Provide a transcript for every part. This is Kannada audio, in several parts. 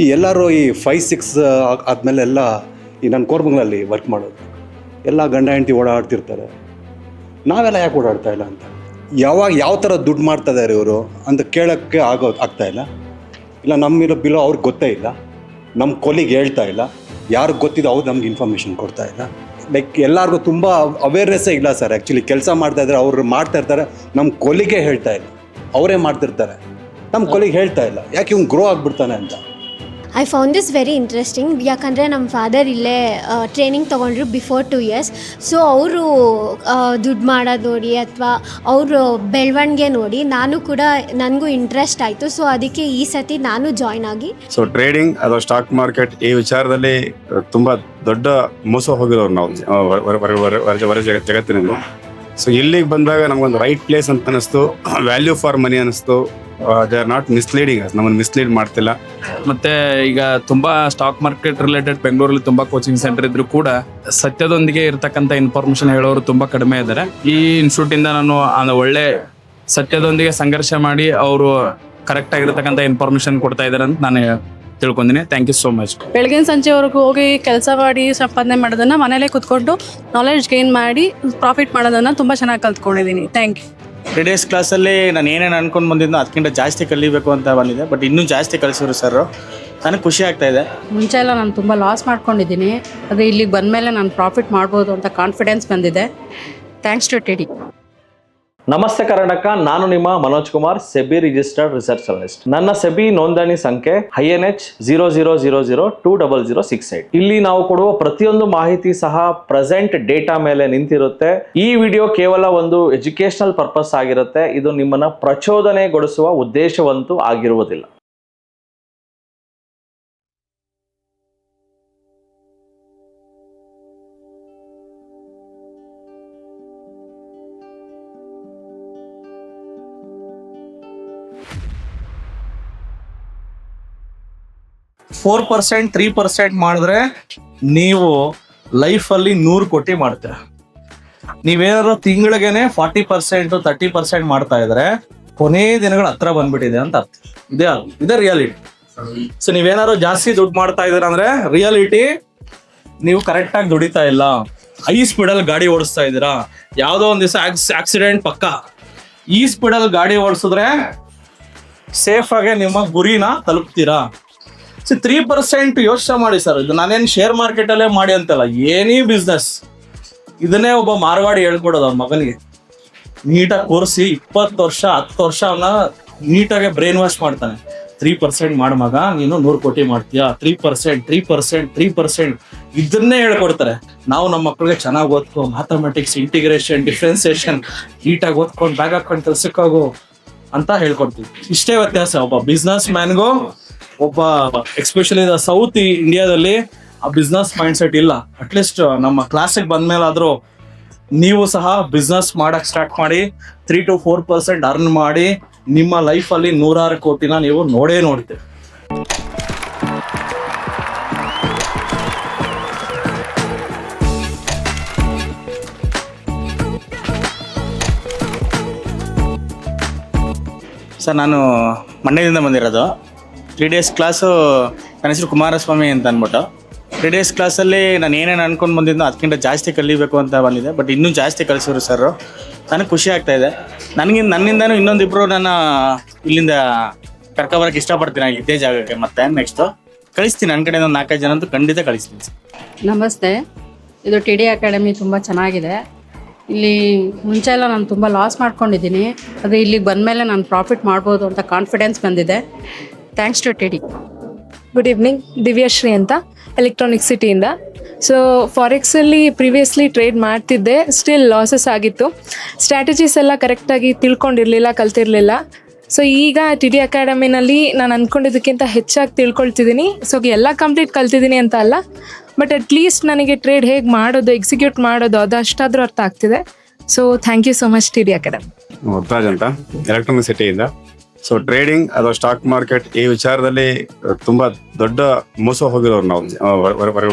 ಈ ಎಲ್ಲರೂ ಈ 5-6 ಆದಮೇಲೆ ಎಲ್ಲ ಈ ನನ್ನ ಕೋರ್ಮಂಗ್ಲಲ್ಲಿ ವರ್ಕ್ ಮಾಡೋದು ಎಲ್ಲ ಗಂಡ ಹೆಂಡತಿ ಓಡಾಡ್ತಿರ್ತಾರೆ. ನಾವೆಲ್ಲ ಯಾಕೆ ಓಡಾಡ್ತಾ ಇಲ್ಲ ಅಂತ, ಯಾವ ಥರ ದುಡ್ಡು ಮಾಡ್ತಾ ಇದ್ದಾರೆ ಇವರು ಅಂತ ಕೇಳೋಕ್ಕೆ ಆಗ್ತಾಯಿಲ್ಲ. ಇಲ್ಲ ನಮ್ಮಿರೋ ಬಿಲೋ ಅವ್ರಿಗೆ ಗೊತ್ತೇ ಇಲ್ಲ, ನಮ್ಮ ಕೊಲಿಗೆ ಹೇಳ್ತಾ ಇಲ್ಲ, ಯಾರಿಗೆ ಗೊತ್ತಿದೆ ಅವ್ರು ನಮ್ಗೆ ಇನ್ಫಾರ್ಮೇಷನ್ ಕೊಡ್ತಾ ಇಲ್ಲ. ಲೈಕ್ ಎಲ್ಲರಿಗೂ ತುಂಬ ಅವೇರ್ನೆಸ್ಸೇ ಇಲ್ಲ ಸರ್. ಆ್ಯಕ್ಚುಲಿ ಕೆಲಸ ಮಾಡ್ತಾಯಿದ್ದಾರೆ, ಅವ್ರು ಮಾಡ್ತಾ ಇರ್ತಾರೆ, ನಮ್ಮ ಕೊಲಿಗೆ ಹೇಳ್ತಾ ಇಲ್ಲ, ಅವರೇ ಮಾಡ್ತಿರ್ತಾರೆ, ನಮ್ಮ ಕೊಲಿಗೆ ಹೇಳ್ತಾ ಇಲ್ಲ, ಯಾಕೆ ಇವ್ನು ಗ್ರೋ ಆಗಿಬಿಡ್ತಾನೆ ಅಂತ. I found this very interesting. ಯಾಕಂದರೆ ನಮ್ಮ ಫಾದರ್ ಇಲ್ಲೇ ಟ್ರೈನಿಂಗ್ ತೊಗೊಂಡ್ರು ಬಿಫೋರ್ 2 years. ಸೊ ಅವರು ದುಡ್ಡು ಮಾಡೋದು ನೋಡಿ ಅಥವಾ ಅವರು ಬೆಳವಣಿಗೆ ನೋಡಿ ನನಗೂ ಇಂಟ್ರೆಸ್ಟ್ ಆಯಿತು. ಸೊ ಅದಕ್ಕೆ ಈ ಸತಿ ನಾನು ಜಾಯ್ನ್ ಆಗಿ ಸೊ ಟ್ರೇಡಿಂಗ್ ಅಥವಾ ಸ್ಟಾಕ್ ಮಾರ್ಕೆಟ್ ಈ ವಿಚಾರದಲ್ಲಿ ತುಂಬ ದೊಡ್ಡ ಮೋಸ ಹೋಗಿರೋರು ನಾವು ಜಗತ್ತಿನಲ್ಲಿ. ಸೊ ಇಲ್ಲಿಗೆ ಬಂದಾಗ ನಮಗೊಂದು ರೈಟ್ ಪ್ಲೇಸ್ ಅಂತ ಅನಿಸ್ತು, ವ್ಯಾಲ್ಯೂ ಫಾರ್ ಮನಿ ಅನಿಸ್ತು. ದೇ ಆರ್ ನಾಟ್ ಮಿಸ್ಲೀಡಿಂಗ್, ನಮ್ಮನ್ನು ಮಿಸ್ಲೀಡ್ ಮಾಡ್ತಿಲ್ಲ. ಮತ್ತೆ ಈಗ ತುಂಬಾ ಸ್ಟಾಕ್ ಮಾರ್ಕೆಟ್ ರಿಲೇಟೆಡ್ ಬೆಂಗಳೂರಲ್ಲಿ ತುಂಬಾ ಕೋಚಿಂಗ್ ಸೆಂಟರ್ ಇದ್ರು ಕೂಡ ಸತ್ಯದೊಂದಿಗೆ ಇರತಕ್ಕಂಥ ಇನ್ಫಾರ್ಮೇಶನ್ ಹೇಳೋರು ತುಂಬಾ ಕಡಿಮೆ ಇದ್ದಾರೆ. ಈ ಇನ್ಸ್ಟಿಟ್ಯೂಟ್ ಇಂದ ನಾನು ಒಳ್ಳೆ ಸತ್ಯದೊಂದಿಗೆ ಸಂಘರ್ಷ ಮಾಡಿ ಅವರು ಕರೆಕ್ಟ್ ಆಗಿರತಕ್ಕಂಥ ಇನ್ಫಾರ್ಮೇಶನ್ ಕೊಡ್ತಾ ಇದ್ದಾರೆ ಅಂತ ನಾನು ತಿಳ್ಕೊಂಡಿನಿ. Thank you so much. ಬೆಳಗಿನ ಸಂಜೆವರೆಗೂ ಹೋಗಿ ಕೆಲಸ ಮಾಡಿ ಸಂಪಾದನೆ ಮಾಡೋದನ್ನ ಮನೇಲೆ ಕೂತ್ಕೊಂಡು ನಾಲೆಡ್ಜ್ ಗೇನ್ ಮಾಡಿ ಪ್ರಾಫಿಟ್ ಮಾಡೋದನ್ನ ತುಂಬ ಚೆನ್ನಾಗಿ ಕಲ್ತ್ಕೊಂಡಿದ್ದೀನಿ. Thank you. 3 days ಕ್ಲಾಸಲ್ಲಿ ನಾನು ಏನೇನು ಅನ್ಕೊಂಡು ಬಂದಿದ್ದೋ ಅದಕ್ಕಿಂತ ಜಾಸ್ತಿ ಕಲಿಬೇಕು ಅಂತ ಬಂದಿದೆ. ಬಟ್ ಇನ್ನೂ ಜಾಸ್ತಿ ಕಲಿಸಿದ್ರು ಸರ್, ನನಗೆ ಖುಷಿ ಆಗ್ತಾ ಇದೆ. ಮುಂಚೆ ಎಲ್ಲ ನಾನು ತುಂಬ ಲಾಸ್ ಮಾಡ್ಕೊಂಡಿದ್ದೀನಿ, ಆದರೆ ಇಲ್ಲಿಗೆ ಬಂದಮೇಲೆ ನಾನು ಪ್ರಾಫಿಟ್ ಮಾಡ್ಬೋದು ಅಂತ ಕಾನ್ಫಿಡೆನ್ಸ್ ಬಂದಿದೆ. Thanks to TD. ನಮಸ್ತೆ ಕರ್ನಾಟಕ, ನಾನು ನಿಮ್ಮ Manoj Kumar, SEBI registered research analyst. ನನ್ನ ಸೆಬಿ ನೋಂದಣಿ ಸಂಖ್ಯೆ INH 00002068. ಇಲ್ಲಿ ನಾವು ಕೊಡುವ ಪ್ರತಿಯೊಂದು ಮಾಹಿತಿ ಸಹ ಪ್ರೆಸೆಂಟ್ ಡೇಟಾ ಮೇಲೆ ನಿಂತಿರುತ್ತೆ. ಈ ವಿಡಿಯೋ ಕೇವಲ ಒಂದು ಎಜುಕೇಶನಲ್ ಪರ್ಪಸ್ ಆಗಿರುತ್ತೆ, ಇದು ನಿಮ್ಮನ್ನ ಪ್ರಚೋದನೆಗೊಳಿಸುವ ಉದ್ದೇಶವಂತೂ ಆಗಿರುವುದಿಲ್ಲ. ಫೋರ್ 3% ಮಾಡಿದ್ರೆ ನೀವು ಲೈಫಲ್ಲಿ 100 ಕೋಟಿ ಮಾಡ್ತೀರ. ನೀವೇನಾದ್ರು ತಿಂಗಳಿಗೆನೆ 40% 30% ಮಾಡ್ತಾ ಇದ್ರೆ ಕೊನೆ ದಿನಗಳ ಹತ್ರ ಬಂದ್ಬಿಟ್ಟಿದೆ ಅಂತ ಅರ್ಥ. ಇದೇ ರಿಯಾಲಿಟಿ. ಸೊ ನೀವೇನಾದ್ರು ಜಾಸ್ತಿ ದುಡ್ಡು ಮಾಡ್ತಾ ಇದ್ದೀರ ಅಂದ್ರೆ ರಿಯಾಲಿಟಿ ನೀವು ಕರೆಕ್ಟಾಗಿ ದುಡಿತಾ ಇಲ್ಲ, ಹೈ ಸ್ಪೀಡಲ್ಲಿ ಗಾಡಿ ಓಡಿಸ್ತಾ ಇದ್ದೀರಾ, ಯಾವುದೋ ಒಂದು ದಿವಸ ಆಕ್ಸಿಡೆಂಟ್ ಪಕ್ಕ. ಈ ಸ್ಪೀಡಲ್ಲಿ ಗಾಡಿ ಓಡಿಸಿದ್ರೆ ಸೇಫ್ ಆಗಿ ನಿಮ್ಮ ಗುರಿನ ತಲುಪ್ತೀರಾ. 3% ಯೋಚನೆ ಮಾಡಿ ಸರ್. ಇದು ನಾನೇನು ಶೇರ್ ಮಾರ್ಕೆಟಲ್ಲೇ ಮಾಡಿ ಅಂತಲ್ಲ, ಏನೇ ಬಿಸ್ನೆಸ್ ಇದನ್ನೇ ಒಬ್ಬ ಮಾರ್ವಾಡಿ ಹೇಳ್ಕೊಡೋದು ಅವ್ನ ಮಗನಿಗೆ. ನೀಟಾಗಿ ಕೂರಿಸಿ 20 ವರ್ಷ 10 ವರ್ಷ ಅವನ್ನ ನೀಟಾಗಿ ಬ್ರೈನ್ ವಾಶ್ ಮಾಡ್ತಾನೆ. 3% ಮಾಡ ಮಗ, ನೀನು 100 ಕೋಟಿ ಮಾಡ್ತೀಯಾ. 3% ಇದನ್ನೇ ಹೇಳ್ಕೊಡ್ತಾರೆ. ನಾವು ನಮ್ಮ ಮಕ್ಕಳಿಗೆ ಚೆನ್ನಾಗಿ ಓದ್ಕೊ, ಮ್ಯಾಥಮೆಟಿಕ್ಸ್, ಇಂಟಿಗ್ರೇಷನ್, ಡಿಫ್ರೆನ್ಸಿಯೇಷನ್ ನೀಟಾಗಿ ಓದ್ಕೊಂಡು ಬ್ಯಾಗ್ ಹಾಕೊಂಡು ಕೆಲ್ಸಕ್ಕಾಗೋ ಅಂತ ಹೇಳ್ಕೊಡ್ತೀವಿ. ಇಷ್ಟೇ ವ್ಯತ್ಯಾಸ ಒಬ್ಬ ಬಿಸ್ನೆಸ್ ಮ್ಯಾನ್ಗೂ ಒಬ್ಬ ಎಕ್ಸ್ಪೆಷಲಿ ಸೌತ್ ಇಂಡಿಯಾದಲ್ಲಿ ಆ ಬಿಸ್ನೆಸ್ ಮೈಂಡ್ ಸೆಟ್ ಇಲ್ಲ. ಅಟ್ಲೀಸ್ಟ್ ನಮ್ಮ ಕ್ಲಾಸಿಗೆ ಬಂದ್ಮೇಲಾದ್ರೂ ನೀವು ಸಹ ಬಿಸ್ನೆಸ್ ಮಾಡಕ್ ಸ್ಟಾರ್ಟ್ ಮಾಡಿ 3 to 4% ಅರ್ನ್ ಮಾಡಿ ನಿಮ್ಮ ಲೈಫಲ್ಲಿ 100 ಕೋಟಿನ ನೀವು ನೋಡ್ತೀವಿ. ಸರ್ ನಾನು ಮಂಡ್ಯದಿಂದ ಬಂದಿರೋದು. 3 days ಕ್ಲಾಸು, ನನ್ನ ಹೆಸರು ಕುಮಾರಸ್ವಾಮಿ ಅಂತ ಅಂದ್ಬಿಟ್ಟು. 3 days ಕ್ಲಾಸಲ್ಲಿ ನಾನು ಏನೇನು ಅನ್ಕೊಂಡು ಬಂದಿದ್ದೋ ಅದಕ್ಕಿಂತ ಜಾಸ್ತಿ ಕಲಿಬೇಕು ಅಂತ ಬಂದಿದೆ. ಬಟ್ ಇನ್ನೂ ಜಾಸ್ತಿ ಕಲಿಸಿದ್ರು ಸರ್, ನನಗೆ ಖುಷಿ ಆಗ್ತಾ ಇದೆ. ನನ್ನಿಂದನೂ ಇನ್ನೊಂದಿಬ್ಬರು ನನ್ನ ಇಲ್ಲಿಂದ ಕರ್ಕೊಬರಕ್ಕೆ ಇಷ್ಟಪಡ್ತೀನಿ ಇದೇ ಜಾಗಕ್ಕೆ. ಮತ್ತೆ ನೆಕ್ಸ್ಟು ಕಳಿಸ್ತೀನಿ, ನನ್ನ ಕಡೆ 4-5 ಜನ ಅಂತೂ ಖಂಡಿತ ಕಳಿಸ್ತೀನಿ ಸರ್. ನಮಸ್ತೆ, ಇದು ಟಿ ಡಿ ಅಕಾಡೆಮಿ ತುಂಬ ಚೆನ್ನಾಗಿದೆ. ಇಲ್ಲಿ ಮುಂಚೆ ಎಲ್ಲ ನಾನು ತುಂಬ ಲಾಸ್ ಮಾಡ್ಕೊಂಡಿದ್ದೀನಿ, ಆದರೆ ಇಲ್ಲಿಗೆ ಬಂದಮೇಲೆ ನಾನು ಪ್ರಾಫಿಟ್ ಮಾಡ್ಬೋದು ಅಂತ ಕಾನ್ಫಿಡೆನ್ಸ್ ಬಂದಿದೆ. Thanks to TD. Good evening, Divyashree ಅಂತ, ಎಲೆಕ್ಟ್ರಾನಿಕ್ ಸಿಟಿಯಿಂದ. ಸೊ ಫಾರೆಕ್ಸಲ್ಲಿ ಪ್ರಿವಿಯಸ್ಲಿ ಟ್ರೇಡ್ ಮಾಡ್ತಿದ್ದೆ, ಸ್ಟಿಲ್ ಲಾಸಸ್ ಆಗಿತ್ತು. ಸ್ಟ್ರಾಟಜೀಸ್ ಎಲ್ಲ ಕರೆಕ್ಟಾಗಿ ತಿಳ್ಕೊಂಡಿರಲಿಲ್ಲ, ಕಲ್ತಿರಲಿಲ್ಲ. ಸೊ ಈಗ ಟಿ ಡಿ ಅಕಾಡೆಮಿನಲ್ಲಿ ನಾನು ಅಂದ್ಕೊಂಡಿದ್ದಕ್ಕಿಂತ ಹೆಚ್ಚಾಗಿ ತಿಳ್ಕೊಳ್ತಿದ್ದೀನಿ. ಸೊ ಎಲ್ಲ ಕಂಪ್ಲೀಟ್ ಕಲ್ತಿದ್ದೀನಿ ಅಂತ ಅಲ್ಲ, ಬಟ್ ಅಟ್ಲೀಸ್ಟ್ ನನಗೆ ಟ್ರೇಡ್ ಹೇಗೆ ಮಾಡೋದು, ಎಕ್ಸಿಕ್ಯೂಟ್ ಮಾಡೋದು ಅದು ಅಷ್ಟಾದರೂ ಅರ್ಥ ಆಗ್ತಿದೆ. So thank you so much T D academy. Murtaj ಅಂತ, ಎಲೆಕ್ಟ್ರಾನಿಕ್ ಸಿಟಿಯಿಂದ. ಸೊ ಟ್ರೇಡಿಂಗ್ ಅಥವಾ ಸ್ಟಾಕ್ ಮಾರ್ಕೆಟ್ ಈ ವಿಚಾರದಲ್ಲಿ ತುಂಬ ದೊಡ್ಡ ಮೋಸ ಹೋಗಿರೋರು ನಾವು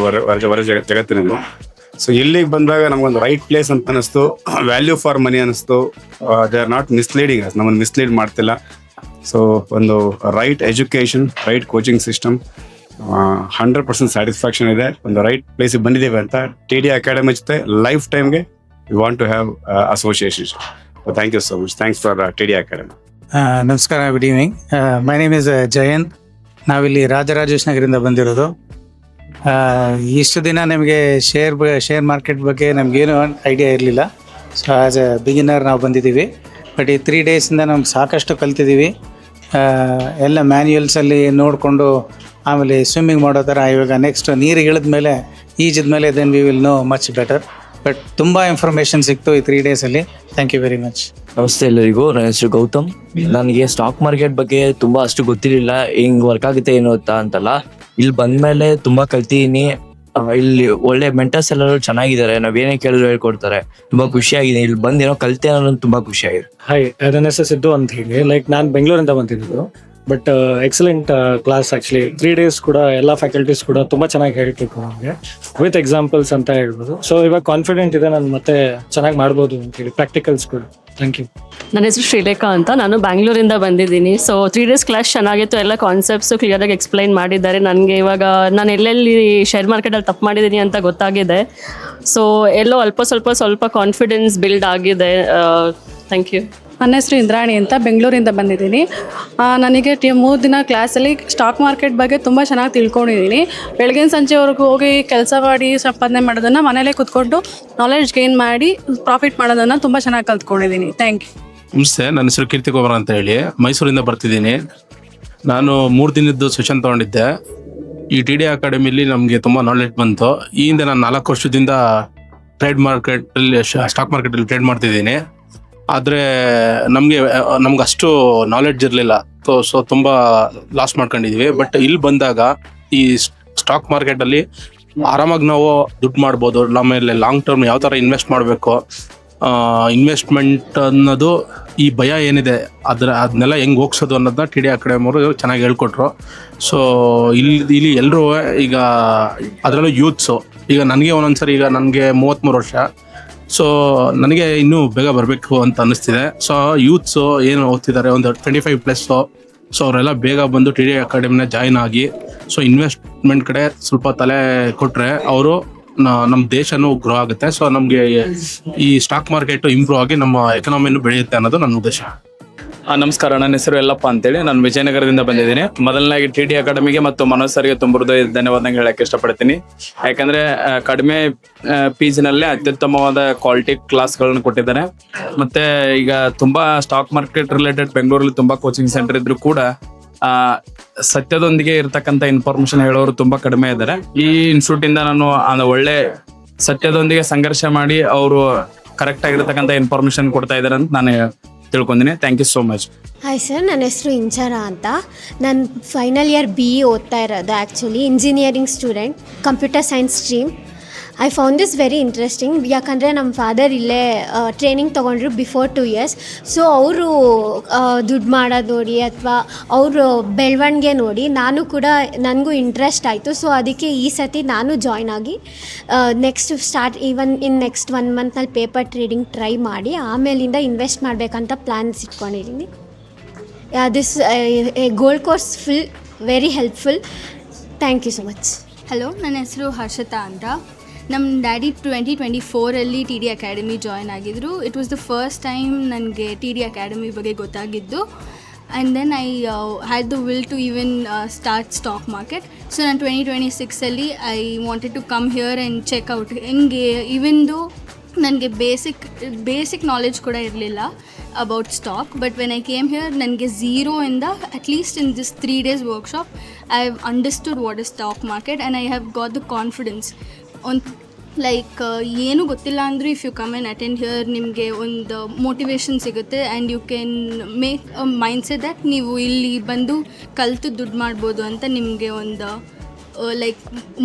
ಜಗತ್ತಿನಲ್ಲಿ. ಸೊ ಇಲ್ಲಿಗೆ ಬಂದಾಗ ನಮಗೊಂದು ರೈಟ್ ಪ್ಲೇಸ್ ಅಂತ ಅನಿಸ್ತು, ವ್ಯಾಲ್ಯೂ ಫಾರ್ ಮನಿ ಅನಿಸ್ತು. ದೇ ಆರ್ ನಾಟ್ ಮಿಸ್ಲೀಡಿಂಗ್, ನಮ್ಮನ್ನು ಮಿಸ್ಲೀಡ್ ಮಾಡ್ತಿಲ್ಲ. ಸೊ ಒಂದು right education, right coaching system 100% satisfaction ಇದೆ. ಒಂದು ರೈಟ್ ಪ್ಲೇಸಿಗೆ ಬಂದಿದ್ದೇವೆ ಅಂತ TD ಅಕಾಡೆಮಿ ಜೊತೆ ಲೈಫ್ ಟೈಮ್ಗೆ we want to have association. Thank you so much. Thanks for TD academy. ನಮಸ್ಕಾರ, good evening. My name is Jayant. ನಾವಿಲ್ಲಿ ರಾಜರಾಜೇಶ್ ನಗರಿಂದ ಬಂದಿರೋದು. ಇಷ್ಟು ದಿನ ನಮಗೆ ಶೇರ್ ಮಾರ್ಕೆಟ್ ಬಗ್ಗೆ ನಮಗೇನು ಐಡಿಯಾ ಇರಲಿಲ್ಲ. ಸೊ ಆ್ಯಸ್ ಎ ಬಿಗಿನರ್ ನಾವು ಬಂದಿದ್ದೀವಿ. ಬಟ್ ಈ 3 ಡೇಸಿಂದ ನಮ್ಗೆ ಸಾಕಷ್ಟು ಕಲ್ತಿದ್ದೀವಿ. ಎಲ್ಲ ಮ್ಯಾನ್ಯುಯಲ್ಸಲ್ಲಿ ನೋಡಿಕೊಂಡು ಆಮೇಲೆ ಸ್ವಿಮ್ಮಿಂಗ್ ಮಾಡೋ ಥರ ಇವಾಗ ನೆಕ್ಸ್ಟ್ ನೀರಿಗೆ ಇಳಿದ್ಮೇಲೆ ಈಜಿದ್ಮೇಲೆ then we will know much better. But ತುಂಬ ಇನ್ಫಾರ್ಮೇಷನ್ ಸಿಕ್ತು ಈ 3 ಡೇಸಲ್ಲಿ. Thank you very much. ನಮಸ್ತೆ ಎಲ್ಲರಿಗೂ, ನನ್ನ ಹೆಸರು ಗೌತಮ್. ನನಗೆ ಸ್ಟಾಕ್ ಮಾರ್ಕೆಟ್ ಬಗ್ಗೆ ತುಂಬ ಅಷ್ಟು ಗೊತ್ತಿರಲಿಲ್ಲ, ಹೆಂಗೆ ವರ್ಕ್ ಆಗುತ್ತೆ ಏನು ಅಂತಲ್ಲ. ಇಲ್ಲಿ ಬಂದಮೇಲೆ ತುಂಬ ಕಲ್ತಿದ್ದೀನಿ. ಇಲ್ಲಿ ಒಳ್ಳೆ ಮೆಂಟರ್ಸ್ ಎಲ್ಲರೂ ಚೆನ್ನಾಗಿದ್ದಾರೆ, ನಾವೇನೇ ಕೇಳಿದ್ರು ಹೇಳ್ಕೊಡ್ತಾರೆ. ತುಂಬ ಖುಷಿಯಾಗಿದೆ ಇಲ್ಲಿ ಬಂದು ಏನೋ ಕಲಿತೆ ಅನ್ನೋದು ತುಂಬ ಖುಷಿಯಾಗಿದೆ. ಹಾಯ್, ನನ್ನ ಹೆಸರು ಸಿದ್ದು ಅಂತ ಹೇಳಿ. ನಾನು ಬೆಂಗಳೂರಿಂದ ಬಂದಿದ್ದು. But excellent class actually. 3 days ಕೂಡ ಎಲ್ಲ ಫ್ಯಾಕಲ್ಟೀಸ್ ಕೂಡ ತುಂಬ ಚೆನ್ನಾಗಿ ಹೇಳ್ತಿದ್ರು ನಮಗೆ, ವಿತ್ ಎಕ್ಸಾಂಪಲ್ಸ್ ಅಂತ ಹೇಳ್ಬೋದು. ಸೊ ಇವಾಗ ಕಾನ್ಫಿಡೆಂಟ್ ಇದೆ ನಾನು ಮತ್ತೆ ಚೆನ್ನಾಗಿ ಮಾಡ್ಬೋದು ಅಂತೇಳಿ, ಪ್ರಾಕ್ಟಿಕಲ್ಸ್ ಕೂಡ. Thank you. ನನ್ನ ಹೆಸರು ಶ್ರೀಲೇಖಾ ಅಂತ, ನಾನು ಬ್ಯಾಂಗ್ಳೂರಿಂದ ಬಂದಿದ್ದೀನಿ. ಸೊ 3 ಡೇಸ್ ಕ್ಲಾಸ್ ಚೆನ್ನಾಗಿತ್ತು, ಎಲ್ಲ ಕಾನ್ಸೆಪ್ಟ್ಸು ಕ್ಲಿಯರಾಗಿ ಎಕ್ಸ್ಪ್ಲೈನ್ ಮಾಡಿದ್ದಾರೆ. ನನಗೆ ಇವಾಗ ನಾನು ಎಲ್ಲೆಲ್ಲಿ ಶೇರ್ ಮಾರ್ಕೆಟಲ್ಲಿ ತಪ್ಪು ಮಾಡಿದ್ದೀನಿ ಅಂತ ಗೊತ್ತಾಗಿದೆ. ಸೊ ಎಲ್ಲೋ ಸ್ವಲ್ಪ ಕಾನ್ಫಿಡೆನ್ಸ್ ಬಿಲ್ಡ್ ಆಗಿದೆ. Thank you. ನನ್ನ ಹೆಸರು ಇಂದ್ರಾಣಿ ಅಂತ, ಬೆಂಗಳೂರಿಂದ ಬಂದಿದ್ದೀನಿ. ನನಗೆ 3 ದಿನ ಕ್ಲಾಸಲ್ಲಿ ಸ್ಟಾಕ್ ಮಾರ್ಕೆಟ್ ಬಗ್ಗೆ ತುಂಬ ಚೆನ್ನಾಗಿ ತಿಳ್ಕೊಂಡಿದ್ದೀನಿ. ಬೆಳಗಿನ ಸಂಜೆವರೆಗೂ ಹೋಗಿ ಕೆಲಸ ಮಾಡಿ ಸಂಪಾದನೆ ಮಾಡೋದನ್ನು ಮನೇಲೇ ಕೂತ್ಕೊಂಡು ನಾಲೆಡ್ಜ್ ಗೇನ್ ಮಾಡಿ ಪ್ರಾಫಿಟ್ ಮಾಡೋದನ್ನು ತುಂಬ ಚೆನ್ನಾಗಿ ಕಲ್ತ್ಕೊಂಡಿದ್ದೀನಿ. Thank you. ನಮಸ್ತೆ, ನನ್ನ ಹೆಸರು ಕೀರ್ತಿ ಕುಮಾರ್ ಅಂತ ಹೇಳಿ, ಮೈಸೂರಿಂದ ಬರ್ತಿದ್ದೀನಿ. ನಾನು 3 ದಿನದ್ದು ಸೆಷನ್ ತೊಗೊಂಡಿದ್ದೆ. ಈ TD ಅಕಾಡೆಮಿಲಿ ನಮಗೆ ತುಂಬ ನಾಲೆಡ್ಜ್ ಬಂತು. ಈ ಹಿಂದೆ ನಾನು 4 ವರ್ಷದಿಂದ ಸ್ಟಾಕ್ ಮಾರ್ಕೆಟಲ್ಲಿ ಟ್ರೇಡ್ ಮಾಡ್ತಿದ್ದೀನಿ. ಆದರೆ ನಮ್ಗೆ ಅಷ್ಟು ನಾಲೆಡ್ಜ್ ಇರಲಿಲ್ಲ. ಸೊ ತುಂಬ ಲಾಸ್ ಮಾಡ್ಕೊಂಡಿದ್ವಿ. ಬಟ್ ಇಲ್ಲಿ ಬಂದಾಗ ಈ ಸ್ಟಾಕ್ ಮಾರ್ಕೆಟಲ್ಲಿ ಆರಾಮಾಗಿ ನಾವು ದುಡ್ಡು ಮಾಡ್ಬೋದು. ಆಮೇಲೆ ಲಾಂಗ್ ಟರ್ಮ್ ಯಾವ ಥರ ಇನ್ವೆಸ್ಟ್ ಮಾಡಬೇಕು, ಇನ್ವೆಸ್ಟ್ಮೆಂಟ್ ಅನ್ನೋದು ಈ ಭಯ ಏನಿದೆ ಅದನ್ನೆಲ್ಲ ಹೆಂಗೆ ಹೋಗ್ಸೋದು ಅನ್ನೋದನ್ನ TD ಅಕಾಡೆಮಿ ಅವರು ಚೆನ್ನಾಗಿ ಹೇಳ್ಕೊಟ್ರು. ಸೊ ಇಲ್ಲಿ ಎಲ್ಲರೂ ಈಗ ಅದರಲ್ಲೂ ಯೂತ್ಸು, ಈಗ ನನಗೆ ಒಂದೊಂದ್ಸರಿ, ಈಗ ನನಗೆ 33 ವರ್ಷ. ಸೊ ನನಗೆ ಇನ್ನೂ ಬೇಗ ಬರಬೇಕು ಅಂತ ಅನ್ನಿಸ್ತಿದೆ. ಸೊ ಯೂತ್ಸು ಏನು ಓದ್ತಿದ್ದಾರೆ ಒಂದು 25+, ಸೊ ಅವರೆಲ್ಲ ಬೇಗ ಬಂದು TD ಅಕಾಡೆಮಿನ ಜಾಯ್ನ್ ಆಗಿ ಸೊ ಇನ್ವೆಸ್ಟ್ಮೆಂಟ್ ಕಡೆ ಸ್ವಲ್ಪ ತಲೆ ಕೊಟ್ಟರೆ ಅವರು ನಮ್ಮ ದೇಶನೂ ಗ್ರೋ ಆಗುತ್ತೆ. ಸೊ ನಮಗೆ ಈ ಸ್ಟಾಕ್ ಮಾರ್ಕೆಟ್ ಇಂಪ್ರೂವ್ ಆಗಿ ನಮ್ಮ ಎಕನಾಮಿನೂ ಬೆಳೆಯುತ್ತೆ ಅನ್ನೋದು ನನ್ನ ಉದ್ದೇಶ. ನಮಸ್ಕಾರ, ನನ್ನ ಹೆಸರು ಯಲ್ಲಪ್ಪ ಅಂತೇಳಿ, ನಾನು ವಿಜಯನಗರದಿಂದ ಬಂದಿದ್ದೀನಿ. ಮೊದಲನಾಗಿ TD ಅಕಾಡೆಮಿಗೆ ಮತ್ತು ಮನೋಜ್ ಸರ್ಗೆ ತುಂಬ ಹೃದಯ ಧನ್ಯವಾದ ಹೇಳಕ್ಕೆ ಇಷ್ಟಪಡ್ತೀನಿ. ಯಾಕಂದರೆ ಕಡಿಮೆ ಫೀಸ್ನಲ್ಲೇ ಅತ್ಯುತ್ತಮವಾದ ಕ್ವಾಲಿಟಿ ಕ್ಲಾಸ್ಗಳನ್ನು ಕೊಟ್ಟಿದ್ದಾರೆ. ಮತ್ತು ಈಗ ತುಂಬ ಸ್ಟಾಕ್ ಮಾರ್ಕೆಟ್ ರಿಲೇಟೆಡ್ ಬೆಂಗಳೂರಲ್ಲಿ ತುಂಬ ಕೋಚಿಂಗ್ ಸೆಂಟರ್ ಇದ್ರೂ ಕೂಡ ಸತ್ಯದೊಂದಿಗೆ ಇರ್ತಕ್ಕಂಥ ಇನ್ಫಾರ್ಮೇಶನ್ ಹೇಳೋರು ತುಂಬ ಕಡಿಮೆ ಇದ್ದಾರೆ. ಈ ಇನ್ಸ್ಟಿಟ್ಯೂಟಿಂದ ನಾನು ಒಳ್ಳೆ ಸತ್ಯದೊಂದಿಗೆ ಸಂಘರ್ಷ ಮಾಡಿ ಅವರು ಕರೆಕ್ಟ್ ಆಗಿರ್ತಕ್ಕಂಥ ಇನ್ಫಾರ್ಮೇಶನ್ ಕೊಡ್ತಾ ಇದ್ದಾರೆ ಅಂತ ನಾನು ತಿಳ್ಕೊಂಡಿನಿ. Thank you so much. Hi sir, ನನ್ನ ಹೆಸರು ಇಂಚರ ಅಂತ. ನಾನು ಫೈನಲ್ ಇಯರ್ BE ಓದ್ತಾ ಇರೋದು. Actually engineering student, computer science stream. I found this very interesting. ಯಾಕಂದರೆ ನಮ್ಮ ಫಾದರ್ ಇಲ್ಲೇ ಟ್ರೈನಿಂಗ್ ತೊಗೊಂಡ್ರು ಬಿಫೋರ್ 2 years. ಸೊ ಅವರು ದುಡ್ಡು ಮಾಡೋದು ನೋಡಿ ಅಥವಾ ಅವರು ಬೆಳವಣಿಗೆ ನೋಡಿ ನನಗೂ ಇಂಟ್ರೆಸ್ಟ್ ಆಯಿತು. ಸೊ ಅದಕ್ಕೆ ಈ ಸತಿ ನಾನು ಜಾಯ್ನ್ ಆಗಿ ನೆಕ್ಸ್ಟ್ ನೆಕ್ಸ್ಟ್ 1 ಮಂತ್ನಲ್ಲಿ ಪೇಪರ್ ಟ್ರೇಡಿಂಗ್ ಟ್ರೈ ಮಾಡಿ ಆಮೇಲಿಂದ ಇನ್ವೆಸ್ಟ್ ಮಾಡಬೇಕಂತ ಪ್ಲ್ಯಾನ್ಸ್ ಇಟ್ಕೊಂಡಿದ್ದೀನಿ. This gold course very helpful. Thank you so much. Hello, ನನ್ನ ಹೆಸರು ಹರ್ಷತಾ ಅಂತ. ನಮ್ಮ ಡ್ಯಾಡಿ 2024 TD ಅಕಾಡೆಮಿ ಜಾಯ್ನ್ ಆಗಿದ್ದರು. It was the first time ನನಗೆ TD ಅಕಾಡೆಮಿ ಬಗ್ಗೆ ಗೊತ್ತಾಗಿದ್ದು. And then I had the will to even start stock market. So ನಾನು 2026 I wanted to come here and check out ಹೆಂಗೆ. ಈವನ್ ದೋ ನನಗೆ ಬೇಸಿಕ್ ನಾಲೆಡ್ಜ್ ಕೂಡ ಇರಲಿಲ್ಲ about stock. But when I came here ನನಗೆ ಝೀರೋಯಿಂದ at least in this 3 days workshop I have understood what is stock market and I have got the confidence. ಏನೂ ಗೊತ್ತಿಲ್ಲ ಅಂದರೂ if you come and attend here ನಿಮಗೆ ಒಂದು ಮೋಟಿವೇಶನ್ ಸಿಗುತ್ತೆ. And you can make a mindset that ನೀವು ಇಲ್ಲಿ ಬಂದು ಕಲಿತು ದುಡ್ಡು ಮಾಡ್ಬೋದು ಅಂತ ನಿಮಗೆ ಒಂದು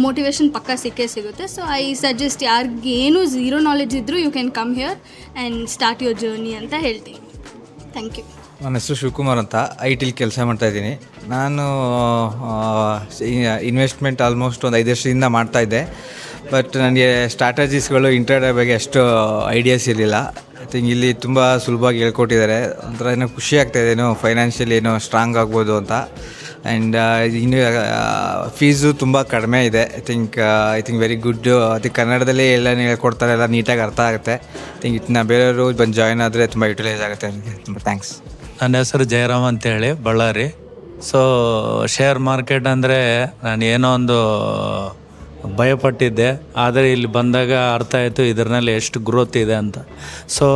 ಮೋಟಿವೇಶನ್ ಪಕ್ಕ ಸಿಗುತ್ತೆ. ಸೊ ಐ ಸಜೆಸ್ಟ್ ಯಾರಿಗೇನು ಝೀರೋ ನಾಲೆಡ್ಜ್ ಇದ್ದರೂ you can come here and start your journey ಅಂತ ಹೇಳ್ತೀನಿ. Thank you. ನನ್ನ ಹೆಸರು ಶಿವಕುಮಾರ್ ಅಂತ, IT ಕೆಲಸ ಮಾಡ್ತಾಯಿದ್ದೀನಿ. ನಾನು ಇನ್ವೆಸ್ಟ್ಮೆಂಟ್ ಆಲ್ಮೋಸ್ಟ್ ಒಂದು 5 ವರ್ಷದಿಂದ ಮಾಡ್ತಾಯಿದ್ದೆ. ಬಟ್ ನನಗೆ ಸ್ಟ್ರಾಟಜೀಸ್ಗಳು ಇಂಟ್ರಾಡೇ ಬಗ್ಗೆ ಅಷ್ಟು ಐಡಿಯಾಸ್ ಇರಲಿಲ್ಲ. ಐ ಥಿಂಕ್ ಇಲ್ಲಿ ತುಂಬ ಸುಲಭವಾಗಿ ಹೇಳ್ಕೊಟ್ಟಿದ್ದಾರೆ. ಒಂಥರ ಏನೋ ಖುಷಿ ಆಗ್ತಾಯಿದೆ, ಏನೋ ಫೈನಾನ್ಷಿಯಲಿ ಏನೋ ಸ್ಟ್ರಾಂಗ್ ಆಗ್ಬೋದು ಅಂತ. ಆ್ಯಂಡ್ ಇನ್ನು ಫೀಸು ತುಂಬ ಕಡಿಮೆ ಇದೆ. I think very good. ಅದಕ್ಕೆ ಕನ್ನಡದಲ್ಲಿ ಎಲ್ಲ ಹೇಳ್ಕೊಡ್ತಾರೆ, ಎಲ್ಲ ನೀಟಾಗಿ ಅರ್ಥ ಆಗುತ್ತೆ. ಐ ಥಿಂಕ್ ಇದನ್ನ ಬೇರೆಯವರು ಬಂದು ಜಾಯ್ನ್ ಆದರೆ ತುಂಬ ಯುಟಿಲೈಸ್ ಆಗುತ್ತೆ. ನನಗೆ ತುಂಬ ಥ್ಯಾಂಕ್ಸ್. ನನ್ನ ಹೆಸರು ಜಯರಾಮ್ ಅಂತೇಳಿ, ಬಳ್ಳಾರಿ. ಸೊ ಶೇರ್ ಮಾರ್ಕೆಟ್ ಅಂದರೆ ನಾನು ಏನೋ ಒಂದು ಭಯಪಟ್ಟಿದ್ದೆ, ಆದರೆ ಇಲ್ಲಿ ಬಂದಾಗ ಅರ್ಥ ಆಯಿತು ಇದರಲ್ಲಿ ಎಷ್ಟು ಗ್ರೋತ್ ಇದೆ ಅಂತ. ಸೊ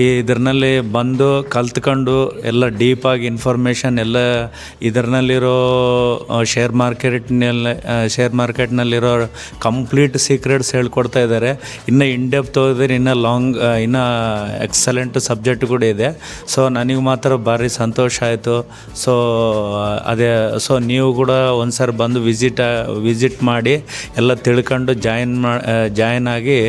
ಇದರಲ್ಲಿ ಬಂದು ಕಲ್ತ್ಕೊಂಡು ಎಲ್ಲ ಡೀಪಾಗಿ ಇನ್ಫಾರ್ಮೇಷನ್ ಎಲ್ಲ ಇದರಲ್ಲಿರೋ ಶೇರ್ ಮಾರ್ಕೆಟ್ನಲ್ಲಿರೋ ಕಂಪ್ಲೀಟ್ ಸೀಕ್ರೆಟ್ಸ್ ಹೇಳ್ಕೊಡ್ತಾ ಇದ್ದಾರೆ. ಇನ್ನು ಇನ್ಡೆಪ್ತ್ ಹೋದರೆ ಇನ್ನೂ ಎಕ್ಸಲೆಂಟ್ ಸಬ್ಜೆಕ್ಟ್ ಕೂಡ ಇದೆ. ಸೊ ನನಗೆ ಮಾತ್ರ ಭಾರಿ ಸಂತೋಷ ಆಯಿತು. ಸೊ ನೀವು ಕೂಡ ಒಂದು ಸಾರಿ ಬಂದು ವಿಸಿಟ್ ಮಾಡಿ ಎಲ್ಲ ತಿಳ್ಕೊಂಡು ಜಾಯಿನ್ ಆಗಿ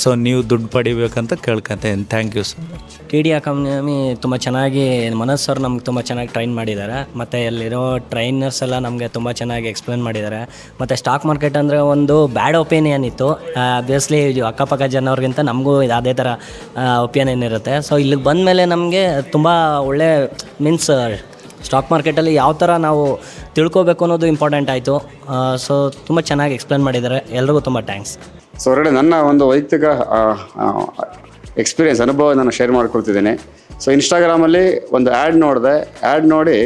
ಸೊ ನೀವು ದುಡ್ಡು ಪಡಿಬೇಕಂತ ಕೇಳ್ಕೊತೀನಿ. Thank you so much. TD academy ತುಂಬ ಚೆನ್ನಾಗಿ ಮನೋಜ್ ಸರ್ ನಮ್ಗೆ ತುಂಬ ಚೆನ್ನಾಗಿ ಟ್ರೈನ್ ಮಾಡಿದ್ದಾರೆ. ಮತ್ತು ಅಲ್ಲಿರೋ ಟ್ರೈನರ್ಸ್ ಎಲ್ಲ ನಮಗೆ ತುಂಬ ಚೆನ್ನಾಗಿ ಎಕ್ಸ್ಪ್ಲೇನ್ ಮಾಡಿದ್ದಾರೆ. ಮತ್ತು ಸ್ಟಾಕ್ ಮಾರ್ಕೆಟ್ ಅಂದರೆ ಒಂದು ಬ್ಯಾಡ್ ಒಪಿನಿಯನ್ ಇತ್ತು. ಆಬ್ವಿಯಸ್ಲಿ ಅಕ್ಕಪಕ್ಕ ಜನವ್ರಿಗಿಂತ ನಮಗೂ ಅದೇ ಥರ ಒಪಿನಿಯನ್ ಇರುತ್ತೆ. ಸೊ ಇಲ್ಲಿಗೆ ಬಂದಮೇಲೆ ನಮಗೆ ತುಂಬ ಒಳ್ಳೆ ಮೀನ್ಸ್ ಸ್ಟಾಕ್ ಮಾರ್ಕೆಟಲ್ಲಿ ಯಾವ ಥರ ನಾವು ತಿಳ್ಕೊಬೇಕು ಅನ್ನೋದು ಇಂಪಾರ್ಟೆಂಟ್ ಆಯಿತು. ಸೊ ತುಂಬ ಚೆನ್ನಾಗಿ ಎಕ್ಸ್ಪ್ಲೇನ್ ಮಾಡಿದ್ದಾರೆ. ಎಲ್ರಿಗೂ ತುಂಬ ಥ್ಯಾಂಕ್ಸ್. ಸೊ ಹೊರಗಡೆ ನನ್ನ ಒಂದು ವೈಯಕ್ತಿಕ ಎಕ್ಸ್ಪೀರಿಯನ್ಸ್ ಅನುಭವ ನಾನು ಶೇರ್ ಮಾಡ್ಕೊಳ್ತಿದ್ದೀನಿ. ಸೊ ಇನ್ಸ್ಟಾಗ್ರಾಮಲ್ಲಿ ಒಂದು ಆ್ಯಡ್ ನೋಡಿದೆ. ಆ್ಯಡ್ ನೋಡಿ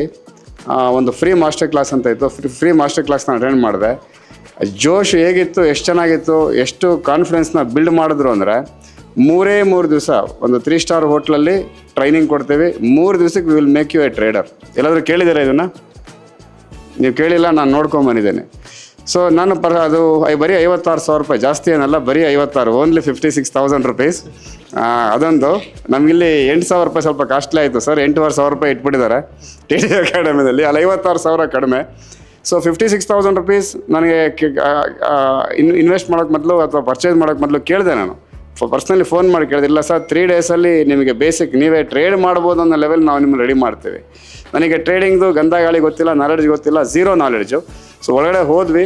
ಒಂದು ಫ್ರೀ ಮಾಸ್ಟರ್ ಕ್ಲಾಸ್ ಅಂತ ಇತ್ತು. ಫ್ರೀ ಮಾಸ್ಟರ್ ಕ್ಲಾಸ್ ನಾನು ಅಟೆಂಡ್ ಮಾಡಿದೆ. ಜೋಶ್ ಹೇಗಿತ್ತು, ಎಷ್ಟು ಚೆನ್ನಾಗಿತ್ತು, ಎಷ್ಟು ಕಾನ್ಫಿಡೆನ್ಸ್ನ ಬಿಲ್ಡ್ ಮಾಡಿದ್ರು ಅಂದರೆ 3 ದಿವಸ ಒಂದು 3 ಸ್ಟಾರ್ ಹೋಟ್ಲಲ್ಲಿ ಟ್ರೈನಿಂಗ್ ಕೊಡ್ತೀವಿ. 3 ದಿವಸಕ್ಕೆ we will make you a trader. ಎಲ್ಲಾದರೂ ಕೇಳಿದ್ದೀರಾ ಇದನ್ನು? ನೀವು ಕೇಳಿಲ್ಲ, ನಾನು ನೋಡ್ಕೊಂಬಂದಿದ್ದೇನೆ. ಸೊ ನಾನು ಅದು ಬರೀ 56,000 ರೂಪಾಯಿ, ಜಾಸ್ತಿ ಏನಲ್ಲ, ಬರೀ 56, ಓನ್ಲಿ 56,000 ರುಪೀಸ್. ಅದೊಂದು ನಮಗಿಲ್ಲಿ 8,000 ರೂಪಾಯಿ ಸ್ವಲ್ಪ ಕಾಸ್ಟ್ಲಿ ಆಯಿತು ಸರ್. 8,500 ರೂಪಾಯಿ ಇಟ್ಬಿಟ್ಟಿದ್ದಾರೆ TD ಅಕಾಡೆಮಿದಲ್ಲಿ. ಅಲ್ಲಿ 56,000 ಕಡಿಮೆ. ಸೊ 56,000 ರುಪೀಸ್ ನನಗೆ ಇನ್ವೆಸ್ಟ್ ಮಾಡೋಕ್ಕೆ ಮೊದಲು ಅಥವಾ ಪರ್ಚೇಸ್ ಮಾಡೋಕ್ಕೆ ಮೊದಲು ಕೇಳಿದೆ. ನಾನು ಪರ್ಸ್ನಲಿ ಫೋನ್ ಮಾಡಿ ಕೇಳಿದೆ, ಇಲ್ಲ ಸರ್ 3 ಡೇಸಲ್ಲಿ ನಿಮಗೆ ಬೇಸಿಕ್ ನೀವೇ ಟ್ರೇಡ್ ಮಾಡ್ಬೋದು ಅನ್ನೋ ಲೆವೆಲ್ ನಾವು ನಿಮ್ಮನ್ನು ರೆಡಿ ಮಾಡ್ತೀವಿ. ನನಗೆ ಟ್ರೇಡಿಂಗ್ದು ಗಂಧ ಗಾಳಿ ಗೊತ್ತಿಲ್ಲ, ನಾಲೆಡ್ಜ್ ಗೊತ್ತಿಲ್ಲ, ಝೀರೋ ನಾಲೆಡ್ಜು. ಸೊ ಒಳಗಡೆ ಹೋದ್ವಿ.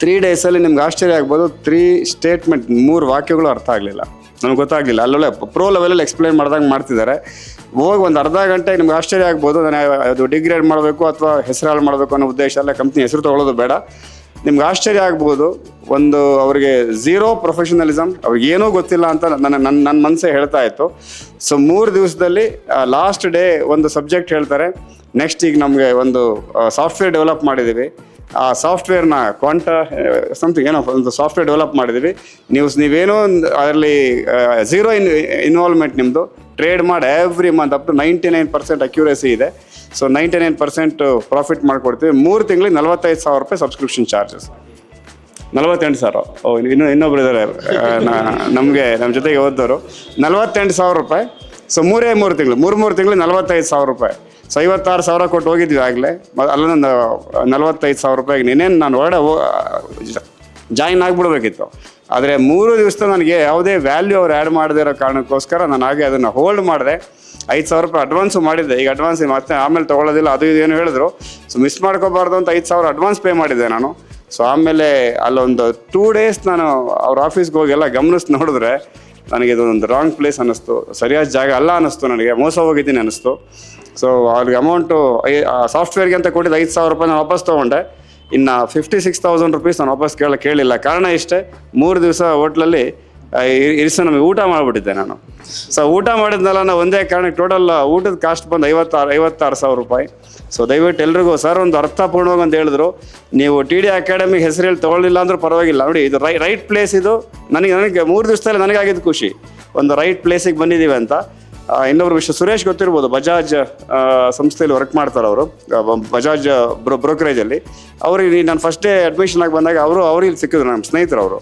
3 ಡೇಸಲ್ಲಿ ನಿಮ್ಗೆ ಆಶ್ಚರ್ಯ ಆಗ್ಬೋದು, 3 ಸ್ಟೇಟ್ಮೆಂಟ್ 3 ವಾಕ್ಯಗಳು ಅರ್ಥ ಆಗಲಿಲ್ಲ, ನನಗೆ ಗೊತ್ತಾಗಲಿಲ್ಲ. ಅಲ್ಲೊಳ್ಳೆ ಪ್ರೋ ಲೆವೆಲಲ್ಲಿ ಎಕ್ಸ್ಪ್ಲೈನ್ ಮಾಡ್ದಂಗೆ ಮಾಡ್ತಿದ್ದಾರೆ. ಹೋಗಿ ಒಂದು ಅರ್ಧ ಗಂಟೆ ನಿಮ್ಗೆ ಆಶ್ಚರ್ಯ ಆಗ್ಬೋದು. ನಾನು ಅದು ಡಿಗ್ರೇಡ್ ಮಾಡಬೇಕು ಅಥವಾ ಹೆಸರು ಮಾಡಬೇಕು ಅನ್ನೋ ಉದ್ದೇಶ ಅಲ್ಲ, ಕಂಪ್ನಿ ಹೆಸರು ತೊಗೊಳ್ಳೋದು ಬೇಡ. ನಿಮ್ಗೆ ಆಶ್ಚರ್ಯ ಆಗ್ಬೋದು. ಒಂದು ಅವರಿಗೆ ಝೀರೋ ಪ್ರೊಫೆಷನಲಿಸಮ್, ಅವ್ರಿಗೆ ಏನೂ ಗೊತ್ತಿಲ್ಲ ಅಂತ ನನ್ನ ಮನಸ್ಸೇ ಹೇಳ್ತಾ ಇತ್ತು. ಸೊ 3 ದಿವಸದಲ್ಲಿ ಲಾಸ್ಟ್ ಡೇ ಒಂದು ಸಬ್ಜೆಕ್ಟ್ ಹೇಳ್ತಾರೆ. ನೆಕ್ಸ್ಟ್ ಈಗ ನಮಗೆ ಒಂದು ಸಾಫ್ಟ್ವೇರ್ ಡೆವಲಪ್ ಮಾಡಿದ್ದೀವಿ. ಆ ಸಾಫ್ಟ್ವೇರ್ನ ಸಮಥಿಂಗ್ ಏನೋ ಒಂದು ಸಾಫ್ಟ್ವೇರ್ ಡೆವಲಪ್ ಮಾಡಿದ್ದೀವಿ. ನೀವೇನೋ ಅದರಲ್ಲಿ ಝೀರೋ ಇನ್ವಾಲ್ವ್ಮೆಂಟ್ ನಿಮ್ಮದು. ಟ್ರೇಡ್ ಮಾಡಿ every month up to 99% accuracy ಇದೆ. ಸೊ 99% ಪ್ರಾಫಿಟ್ ಮಾಡಿಕೊಡ್ತೀವಿ. 3 ತಿಂಗಳಿಗೆ 45,000 ರೂಪಾಯಿ ಸಬ್ಸ್ಕ್ರಿಪ್ಷನ್ ಚಾರ್ಜಸ್. 48,000. ಇನ್ನೊಬ್ರು ಇದ್ದಾರೆ ನಮ್ಮ ಜೊತೆಗೆ ಓದೋರು. 48,000 ರೂಪಾಯಿ. ಸೊ 3 ತಿಂಗಳು 3 ತಿಂಗಳಿಗೆ 45,000 ರೂಪಾಯಿ. ಸೊ 56,000 ಕೊಟ್ಟು ಹೋಗಿದ್ವಿ ಆಗಲೇ. ಅಲ್ಲೊಂದು 45,000 ರೂಪಾಯಿಗೆ ನೀನೇನು ನಾನು ಹೊರಗಡೆ ಜಾಯಿನ್ ಆಗಿಬಿಡ್ಬೇಕಿತ್ತು. ಆದರೆ 3 ದಿವಸದ ನನಗೆ ಯಾವುದೇ ವ್ಯಾಲ್ಯೂ ಅವ್ರು ಆ್ಯಡ್ ಮಾಡದೇ ಇರೋ ಕಾರಣಕ್ಕೋಸ್ಕರ ನಾನು ಹಾಗೆ ಅದನ್ನು ಹೋಲ್ಡ್ ಮಾಡಿದೆ. 5,000 ರೂಪಾಯಿ ಅಡ್ವಾನ್ಸು ಮಾಡಿದ್ದೆ. ಈಗ ಅಡ್ವಾನ್ಸ್ ಮತ್ತೆ ಆಮೇಲೆ ತೊಗೊಳ್ಳೋದಿಲ್ಲ, ಅದು ಇದೇನು ಹೇಳಿದ್ರು. ಸೊ ಮಿಸ್ ಮಾಡ್ಕೋಬಾರ್ದು ಅಂತ 5,000 ಅಡ್ವಾನ್ಸ್ ಪೇ ಮಾಡಿದ್ದೆ ನಾನು. ಸೊ ಆಮೇಲೆ ಅಲ್ಲೊಂದು 2 ಡೇಸ್ ನಾನು ಅವ್ರ ಆಫೀಸ್ಗೆ ಹೋಗಿ ಎಲ್ಲ ಗಮನಿಸಿ ನೋಡಿದ್ರೆ ನನಗೆ ಇದೊಂದು ರಾಂಗ್ ಪ್ಲೇಸ್ ಅನ್ನಿಸ್ತು, ಸರಿಯಾದ ಜಾಗ ಅಲ್ಲ ಅನ್ನಿಸ್ತು, ನನಗೆ ಮೋಸ ಹೋಗಿದ್ದೀನಿ ಅನ್ನಿಸ್ತು. ಸೊ ಅವ್ರಿಗೆ ಅಮೌಂಟು ಸಾಫ್ಟ್ವೇರ್ಗೆ ಅಂತ ಕೊಟ್ಟಿದ್ದು 5,000 ರೂಪಾಯಿ ನಾನು ವಾಪಸ್ ತೊಗೊಂಡೆ. ಇನ್ನು 56,000 ರುಪೀಸ್ ನಾನು ವಾಪಸ್ ಕೇಳಿಲ್ಲ. ಕಾರಣ ಇಷ್ಟೇ, 3 ದಿವಸ ಹೋಟ್ಲಲ್ಲಿ ಇರಿಸಿ ನಮಗೆ ಊಟ ಮಾಡಿಬಿಟ್ಟಿದ್ದೆ ನಾನು. ಸೊ ಊಟ ಮಾಡಿದ್ನಲ್ಲ ನಾವು ಒಂದೇ ಕಾರಣಕ್ಕೆ ಟೋಟಲ್ ಊಟದ ಕಾಸ್ಟ್ ಬಂದು 56,000 ರೂಪಾಯಿ. ಸೊ ದಯವಿಟ್ಟು ಎಲ್ರಿಗೂ ಸರ್ ಒಂದು ಅರ್ಥಪೂರ್ಣವಾಗಿ ಅಂತ ಹೇಳಿದ್ರು. ನೀವು TD ಅಕಾಡೆಮಿ ಹೆಸರು ಹೇಳಿ ತೊಗೊಳ್ಳಿಲ್ಲ ಅಂದ್ರೂ ಪರವಾಗಿಲ್ಲ. ನೋಡಿ ಇದು ರೈಟ್ ಪ್ಲೇಸ್. ಇದು ನನಗೆ 3 ದಿವಸದಲ್ಲಿ ನನಗಾಗಿದ್ದು ಖುಷಿ, ಒಂದು ರೈಟ್ ಪ್ಲೇಸಿಗೆ ಬಂದಿದ್ದೀವಿ ಅಂತ. ಇನ್ನೊಬ್ರು ವಿಷಯ, ಸುರೇಶ್ ಗೊತ್ತಿರ್ಬೋದು, ಬಜಾಜ್ ಸಂಸ್ಥೆಯಲ್ಲಿ ವರ್ಕ್ ಮಾಡ್ತಾರೆ ಅವರು, ಬಜಾಜ್ ಬ್ರೋಕರೇಜಲ್ಲಿ. ಅವ್ರಿಗೆ ನಾನು ಫಸ್ಟ್ ಡೇ ಅಡ್ಮಿಷನ್ ಆಗಿ ಬಂದಾಗ ಅವ್ರಿಗೆ ಸಿಕ್ಕಿದ್ರು ನಮ್ಮ ಸ್ನೇಹಿತರು. ಅವರು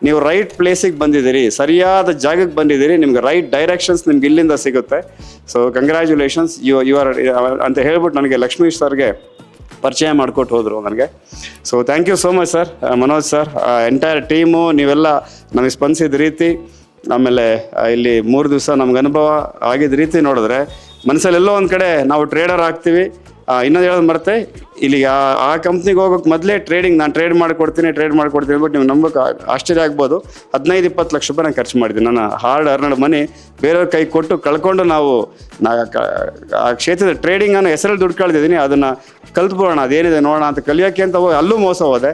ನೀವು ರೈಟ್ ಪ್ಲೇಸಿಗೆ ಬಂದಿದ್ದೀರಿ, ಸರಿಯಾದ ಜಾಗಕ್ಕೆ ಬಂದಿದ್ದೀರಿ, ನಿಮ್ಗೆ ರೈಟ್ ಡೈರೆಕ್ಷನ್ಸ್ ನಿಮ್ಗೆ ಇಲ್ಲಿಂದ ಸಿಗುತ್ತೆ. ಸೊ ಕಂಗ್ರ್ಯಾಚುಲೇಷನ್ಸ್, ಯು ಆರ್ ಅಂತ ಹೇಳ್ಬಿಟ್ಟು ನನಗೆ ಲಕ್ಷ್ಮೀಶ್ ಸರ್ಗೆ ಪರಿಚಯ ಮಾಡಿಕೊಟ್ಟು ಹೋದರು ನನಗೆ. So thank you so much sir, Manoj sir, entire team, ನೀವೆಲ್ಲ ನಮಗೆ ಸ್ಪಂದಿಸಿದ ರೀತಿ, ಆಮೇಲೆ ಇಲ್ಲಿ 3 ದಿವಸ ನಮ್ಗೆ ಅನುಭವ ಆಗಿದ್ದ ರೀತಿ ನೋಡಿದ್ರೆ ಮನಸ್ಸಲ್ಲಿ ಎಲ್ಲೋ ಒಂದು ಕಡೆ ನಾವು ಟ್ರೇಡರ್ ಆಗ್ತೀವಿ, ಇನ್ನೊಂದು ಹೇಳೋದು ಮರೆತೆ, ಇಲ್ಲಿ ಆ ಕಂಪ್ನಿಗೆ ಹೋಗೋಕೆ ಮೊದಲೇ ಟ್ರೇಡಿಂಗ್ ನಾನು ಟ್ರೇಡ್ ಮಾಡಿಕೊಡ್ತೀನಿ ಬಟ್ ನೀವು ನಂಬಕ್ಕೆ ಆಶ್ಚರ್ಯ ಆಗ್ಬೋದು, 15-20 ಲಕ್ಷ ರೂಪಾಯಿ ನಾನು ಖರ್ಚು ಮಾಡಿದ್ದೀನಿ. ನನ್ನ ಹಾರ್ಡ್ ಅರ್ನಡ್ ಮನಿ ಬೇರೆಯವ್ರ ಕೈ ಕೊಟ್ಟು ಕಳ್ಕೊಂಡು ಆ ಕ್ಷೇತ್ರದ ಟ್ರೇಡಿಂಗನ್ನು ಹೆಸರಲ್ಲಿ ದುಡ್ಡು ಕಳೆದಿದ್ದೀನಿ. ಅದನ್ನು ಕಲ್ತ್ಬೋಣ, ಅದೇನಿದೆ ನೋಡೋಣ ಅಂತ ಕಲಿಯೋಕ್ಕೆ ಅಂತ ಅಲ್ಲೂ ಮೋಸ ಹೋದೆ.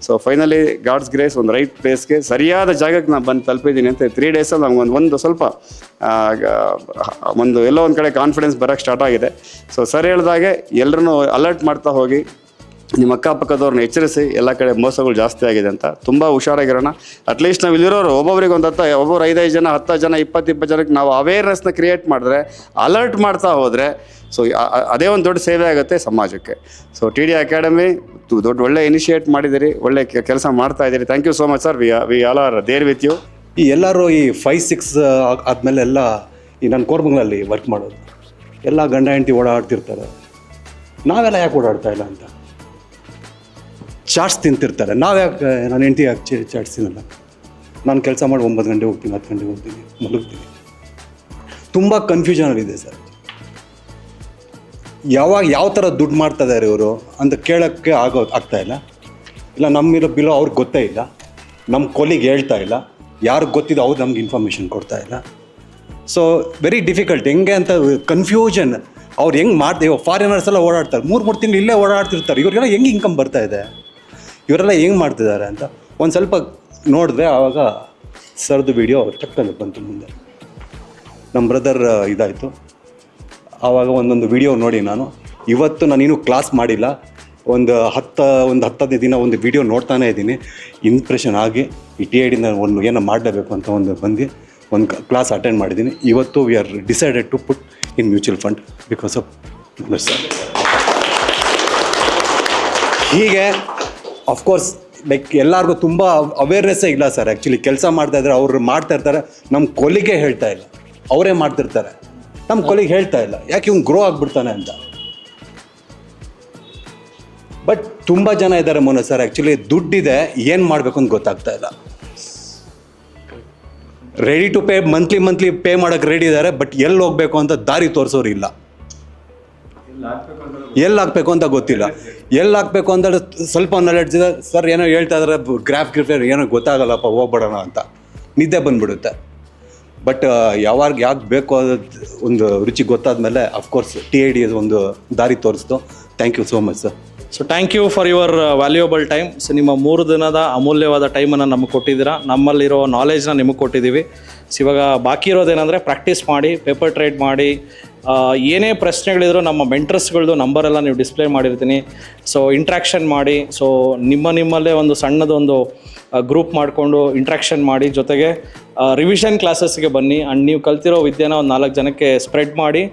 ಸೊ ಫೈನಲಿ ಗಾಡ್ಸ್ ಗ್ರೇಸ್ ಒಂದು ರೈಟ್ ಪ್ಲೇಸ್ಗೆ ಸರಿಯಾದ ಜಾಗಕ್ಕೆ ನಾನು ಬಂದು ತಲುಪಿದ್ದೀನಿ ಅಂತ 3 ಡೇಸಲ್ಲಿ ನಮ್ಗೆ ಒಂದು ಸ್ವಲ್ಪ ಎಲ್ಲೋ ಒಂದು ಕಡೆ ಕಾನ್ಫಿಡೆನ್ಸ್ ಬರೋಕ್ಕೆ ಸ್ಟಾರ್ಟ್ ಆಗಿದೆ. ಸೊ ಸರ್ ಹೇಳ್ದಾಗೆ ಎಲ್ಲರೂ ಅಲರ್ಟ್ ಮಾಡ್ತಾ ಹೋಗಿ, ನಿಮ್ಮ ಅಕ್ಕಪಕ್ಕದವ್ರನ್ನ ಎಚ್ಚರಿಸಿ, ಎಲ್ಲ ಕಡೆ ಮೋಸಗಳು ಜಾಸ್ತಿ ಆಗಿದೆ ಅಂತ ತುಂಬ ಹುಷಾರಾಗಿರೋಣ. ಅಟ್ಲೀಸ್ಟ್ ನಾವು ಇಲ್ಲಿರೋರು ಒಬ್ಬೊಬ್ರಿಗೆ ಒಬ್ಬರು 5-5 ಜನ 10 ಜನ 20 ಜನಕ್ಕೆ ನಾವು ಅವೇರ್ನೆಸ್ನ ಕ್ರಿಯೇಟ್ ಮಾಡಿದ್ರೆ, ಅಲರ್ಟ್ ಮಾಡ್ತಾ ಹೋದರೆ, ಸೊ ಅದೇ ಒಂದು ದೊಡ್ಡ ಸೇವೆ ಆಗುತ್ತೆ ಸಮಾಜಕ್ಕೆ. ಸೊ TD ಅಕಾಡೆಮಿ ದೊಡ್ಡ ಒಳ್ಳೆ ಇನಿಷಿಯೇಟ್ ಮಾಡಿದ್ದೀರಿ, ಒಳ್ಳೆ ಕೆಲಸ ಮಾಡ್ತಾ ಇದ್ದೀರಿ. Thank you so much sir. We all are there with you. ಈ ಎಲ್ಲರೂ ಈ 5-6 ಆದಮೇಲೆ ಎಲ್ಲ ಈ ನನ್ನ ಕೋರ್ಮಂಗ್ಲಲ್ಲಿ ವರ್ಕ್ ಮಾಡೋದು ಎಲ್ಲ ಗಂಡ ಹೆಂಡತಿ ಓಡಾಡ್ತಿರ್ತಾರೆ. ನಾವೆಲ್ಲ ಯಾಕೆ ಓಡಾಡ್ತಾ ಇಲ್ಲ ಅಂತ ಚಾಟ್ಸ್ ತಿಂತಿರ್ತಾರೆ. ನಾವು ಯಾಕೆ ನನ್ನ ಹೆಂಡತಿ ಯಾಕೆ ಚಾಟ್ಸ್ ತಿನ್ನಲ್ಲ? ನಾನು ಕೆಲಸ ಮಾಡಿ 9 ಗಂಟೆ ಹೋಗ್ತೀನಿ, 10 ಗಂಟೆಗೆ ಹೋಗ್ತೀನಿ, ಮಲಗ್ತೀನಿ. ತುಂಬ ಕನ್ಫ್ಯೂಷನಲ್ಲಿದೆ ಸರ್. ಯಾವ ಥರ ದುಡ್ಡು ಮಾಡ್ತಾ ಇದ್ದಾರೆ ಇವರು ಅಂತ ಕೇಳೋಕ್ಕೆ ಆಗ್ತಾಯಿಲ್ಲ. ಇಲ್ಲ ನಮ್ಮಿರೋ ಬಿಲೋ ಅವ್ರಿಗೆ ಗೊತ್ತೇ ಇಲ್ಲ, ನಮ್ಮ ಕೊಲಿಗೆ ಹೇಳ್ತಾ ಇಲ್ಲ, ಯಾರಿಗೆ ಗೊತ್ತಿದೆ ಅವ್ರು ನಮ್ಗೆ ಇನ್ಫಾರ್ಮೇಷನ್ ಕೊಡ್ತಾ ಇಲ್ಲ. So very difficult. ಹೆಂಗೆ ಅಂತ ಕನ್ಫ್ಯೂಷನ್. ಅವ್ರು ಹೆಂಗೆ ಮಾಡ್ತೀವಿ, ಫಾರಿನರ್ಸ್ ಎಲ್ಲ ಓಡಾಡ್ತಾರೆ, 3 ತಿಂಗಳು ಇಲ್ಲೇ ಓಡಾಡ್ತಿರ್ತಾರೆ. ಇವ್ರಿಗೆಲ್ಲ ಹೆಂಗೆ ಇನ್ಕಮ್ ಬರ್ತಾ ಇದೆ, ಇವರೆಲ್ಲ ಹೆಂಗೆ ಮಾಡ್ತಿದ್ದಾರೆ ಅಂತ ಒಂದು ಸ್ವಲ್ಪ ನೋಡಿದ್ರೆ ಆವಾಗ ಸರ್ದು ವಿಡಿಯೋ ಟಕ್ಕಂತ ಬಂತು ಮುಂದೆ. ನಮ್ಮ ಬ್ರದರ್ ಇದಾಯಿತು. ಆವಾಗ ಒಂದೊಂದು ವಿಡಿಯೋ ನೋಡಿ ನಾನು ಇವತ್ತು ನಾನಿನ್ನೂ ಕ್ಲಾಸ್ ಮಾಡಿಲ್ಲ, ಒಂದು 10-15 ದಿನ ಒಂದು ವಿಡಿಯೋ ನೋಡ್ತಾನೇ ಇದ್ದೀನಿ. ಇಂಪ್ರೆಷನ್ ಆಗಿ ಈ TID ಒಂದು ಏನೋ ಮಾಡಲೇಬೇಕು ಅಂತ ಒಂದು ಕ್ಲಾಸ್ ಅಟೆಂಡ್ ಮಾಡಿದ್ದೀನಿ. ಇವತ್ತು we are decided to put in mutual fund because of sir. ಹೀಗೆ ಅಫ್ಕೋರ್ಸ್ ಲೈಕ್ ಎಲ್ಲರಿಗೂ ತುಂಬ ಅವೇರ್ನೆಸ್ಸೇ ಇಲ್ಲ ಸರ್. ಆ್ಯಕ್ಚುಲಿ ಕೆಲಸ ಮಾಡ್ತಾಯಿದ್ರೆ ಅವ್ರು ಮಾಡ್ತಾ ಇರ್ತಾರೆ, ನಮ್ಮ ಕೊಲಿಗೆ ಹೇಳ್ತಾ ಇಲ್ಲ, ಅವರೇ ಮಾಡ್ತಿರ್ತಾರೆ, ನಮ್ಮ ಕೊಲಿಗೆ ಹೇಳ್ತಾ ಇಲ್ಲ ಯಾಕೆ ಇವ್ನು ಗ್ರೋ ಆಗಿಬಿಡ್ತಾನೆ ಅಂತ. ಬಟ್ ತುಂಬ ಜನ ಇದ್ದಾರೆ ಮೋನ ಸರ್, ಆ್ಯಕ್ಚುಲಿ ದುಡ್ಡಿದೆ, ಏನು ಮಾಡಬೇಕು ಅಂತ ಗೊತ್ತಾಗ್ತಾ ಇಲ್ಲ. Ready to pay, monthly pay ಮಾಡೋಕ್ಕೆ ರೆಡಿ ಇದ್ದಾರೆ, ಬಟ್ ಎಲ್ಲಿ ಹೋಗಬೇಕು ಅಂತ ದಾರಿ ತೋರಿಸೋರು ಇಲ್ಲ. ಎಲ್ಲಿ ಹಾಕ್ಬೇಕು ಅಂತ ಗೊತ್ತಿಲ್ಲ. ಎಲ್ಲಿ ಹಾಕ್ಬೇಕು ಅಂತ ಸ್ವಲ್ಪ ನಾಲೆಡ್ಜ್ ಇದೆ ಸರ್. ಏನೋ ಹೇಳ್ತಾ ಇದ್ದಾರೆ, ಗ್ರಾಫ್ ಏನೋ ಗೊತ್ತಾಗಲ್ಲಪ್ಪ, ಹೋಗ್ಬಿಡೋಣ ಅಂತ ನಿದ್ದೆ ಬಂದ್ಬಿಡುತ್ತೆ. ಬಟ್ ಯಾಕೆ ಬೇಕು ಅನ್ನೋದು ಒಂದು ರುಚಿ ಗೊತ್ತಾದ್ಮೇಲೆ ಅಫ್ಕೋರ್ಸ್ TID ಒಂದು ದಾರಿ ತೋರಿಸ್ತು. Thank you so much sir. So thank you for your valuable time. So ನಿಮ್ಮ 3 ದಿನದ ಅಮೂಲ್ಯವಾದ ಟೈಮನ್ನು ನಮಗೆ ಕೊಟ್ಟಿದ್ದೀರಾ, ನಮ್ಮಲ್ಲಿರೋ ನಾಲೆಜ್ನ ನಿಮಗೆ ಕೊಟ್ಟಿದ್ದೀವಿ. ಸೊ ಇವಾಗ ಬಾಕಿ ಇರೋದೇನೆಂದರೆ ಪ್ರಾಕ್ಟೀಸ್ ಮಾಡಿ, ಪೇಪರ್ ಟ್ರೇಡ್ ಮಾಡಿ, ಏನೇ ಪ್ರಶ್ನೆಗಳಿದ್ರು ನಮ್ಮ ಮೆಂಟರ್ಸ್ಗಳದ್ದು ನಂಬರೆಲ್ಲ ನೀವು ಡಿಸ್ಪ್ಲೇ ಮಾಡಿರ್ತೀನಿ. ಸೊ ಇಂಟ್ರ್ಯಾಕ್ಷನ್ ಮಾಡಿ, ಸೊ ನಿಮ್ಮಲ್ಲೇ ಒಂದು ಸಣ್ಣದೊಂದು ಗ್ರೂಪ್ ಮಾಡಿಕೊಂಡು ಇಂಟ್ರ್ಯಾಕ್ಷನ್ ಮಾಡಿ, ಜೊತೆಗೆ ರಿವಿಷನ್ ಕ್ಲಾಸಸ್ಗೆ ಬನ್ನಿ. ಆ್ಯಂಡ್ ನೀವು ಕಲ್ತಿರೋ ವಿದ್ಯೆನ ಒಂದು 4 ಜನಕ್ಕೆ ಸ್ಪ್ರೆಡ್ ಮಾಡಿ.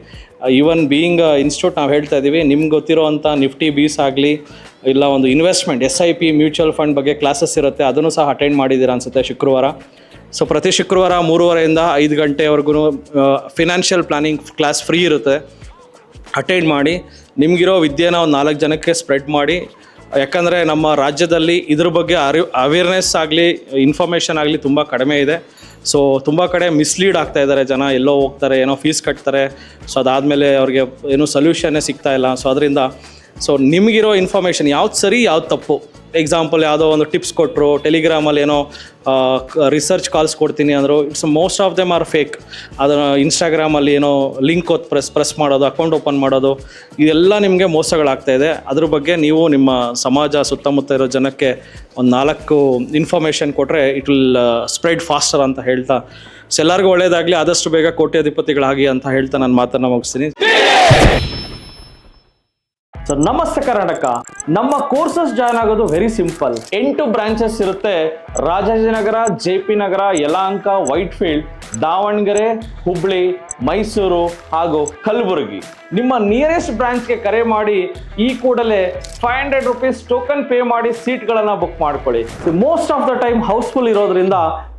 ಈವನ್ ಬೀಯಿಂಗ್ ಇನ್ಸ್ಟಿಟ್ಯೂಟ್ ನಾವು ಹೇಳ್ತಾ ಇದ್ದೀವಿ, ನಿಮ್ಗೆ ಗೊತ್ತಿರೋವಂಥ ನಿಫ್ಟಿ ಬೀಸ್ ಆಗಲಿ, ಇಲ್ಲ ಒಂದು ಇನ್ವೆಸ್ಟ್ಮೆಂಟ್ SIP ಮ್ಯೂಚುವಲ್ ಫಂಡ್ ಬಗ್ಗೆ ಕ್ಲಾಸಸ್ ಇರುತ್ತೆ, ಅದನ್ನು ಸಹ ಅಟೆಂಡ್ ಮಾಡಿದ್ದೀರಾ ಅನಿಸುತ್ತೆ ಶುಕ್ರವಾರ. ಸೊ ಪ್ರತಿ ಶುಕ್ರವಾರ 3:30 5 ಗಂಟೆವರೆಗೂ ಫಿನಾನ್ಷಿಯಲ್ ಪ್ಲಾನಿಂಗ್ ಕ್ಲಾಸ್ ಫ್ರೀ ಇರುತ್ತೆ. ಅಟೆಂಡ್ ಮಾಡಿ, ನಿಮಗಿರೋ ವಿದ್ಯೆನ ಒಂದು 4 ಜನಕ್ಕೆ ಸ್ಪ್ರೆಡ್ ಮಾಡಿ. ಯಾಕಂದರೆ ನಮ್ಮ ರಾಜ್ಯದಲ್ಲಿ ಇದ್ರ ಬಗ್ಗೆ ಅವೇರ್ನೆಸ್ ಆಗಲಿ, ಇನ್ಫಾರ್ಮೇಷನ್ ಆಗಲಿ ತುಂಬ ಕಡಿಮೆ ಇದೆ. ಸೊ ತುಂಬ ಕಡೆ ಮಿಸ್ಲೀಡ್ ಆಗ್ತಾ ಇದ್ದಾರೆ ಜನ, ಎಲ್ಲೋ ಹೋಗ್ತಾರೆ, ಏನೋ ಫೀಸ್ ಕಟ್ತಾರೆ, ಸೊ ಅದಾದಮೇಲೆ ಅವ್ರಿಗೆ ಏನೂ ಸೊಲ್ಯೂಷನ್ನೇ ಸಿಗ್ತಾ ಇಲ್ಲ. ಸೊ ಅದರಿಂದ ನಿಮಗಿರೋ ಇನ್ಫಾರ್ಮೇಷನ್ ಯಾವ್ದು ಸರಿ ಯಾವ್ದು ತಪ್ಪು. ಎಕ್ಸಾಂಪಲ್ ಯಾವುದೋ ಒಂದು ಟಿಪ್ಸ್ ಕೊಟ್ಟರು, ಟೆಲಿಗ್ರಾಮಲ್ಲಿ ಏನೋ ರಿಸರ್ಚ್ ಕಾಲ್ಸ್ ಕೊಡ್ತೀನಿ ಅಂದರು, it's most of them are fake. ಅದನ್ನು ಇನ್ಸ್ಟಾಗ್ರಾಮಲ್ಲಿ ಏನೋ ಲಿಂಕ್ ಪ್ರೆಸ್ ಮಾಡೋದು, ಅಕೌಂಟ್ ಓಪನ್ ಮಾಡೋದು, ಇದೆಲ್ಲ ನಿಮಗೆ ಮೋಸಗಳಾಗ್ತಾಯಿದೆ. ಅದ್ರ ಬಗ್ಗೆ ನೀವು ನಿಮ್ಮ ಸಮಾಜ ಸುತ್ತಮುತ್ತ ಇರೋ ಜನಕ್ಕೆ ಒಂದು 4 ಇನ್ಫಾರ್ಮೇಷನ್ ಕೊಟ್ಟರೆ ಇಟ್ ವಿಲ್ ಸ್ಪ್ರೆಡ್ ಫಾಸ್ಟರ್ ಅಂತ ಹೇಳ್ತಾ, ಸೊ ಎಲ್ಲರಿಗೂ ಒಳ್ಳೆಯದಾಗಲಿ, ಆದಷ್ಟು ಬೇಗ ಕೋಟ್ಯಾಧಿಪತಿಗಳಾಗಿ ಅಂತ ಹೇಳ್ತಾ ನಾನು ಮಾತನ್ನು ಮುಗಿಸ್ತೀನಿ. ಸೊ ನಮಸ್ತೆ ಕರ್ನಾಟಕ. ನಮ್ಮ ಕೋರ್ಸಸ್ ಜಾಯ್ನ್ ಆಗೋದು ವೆರಿ ಸಿಂಪಲ್. 8 ಬ್ರಾಂಚಸ್ ಇರುತ್ತೆ. ರಾಜಾಜಿನಗರ, JP ನಗರ, ಯಲಹಂಕ, ವೈಟ್ಫೀಲ್ಡ್, ದಾವಣಗೆರೆ, ಹುಬ್ಳಿ, ಮೈಸೂರು ಹಾಗೂ ಕಲಬುರಗಿ. ನಿಮ್ಮ ನಿಯರೆಸ್ಟ್ ಬ್ರಾಂಚ್ಗೆ ಕರೆ ಮಾಡಿ ಈ ಕೂಡಲೇ 500 ರೂಪೀಸ್ ಟೋಕನ್ ಪೇ ಮಾಡಿ ಸೀಟ್ಗಳನ್ನು ಬುಕ್ ಮಾಡ್ಕೊಳ್ಳಿ. Most of the time housefull ಇರೋದ್ರಿಂದ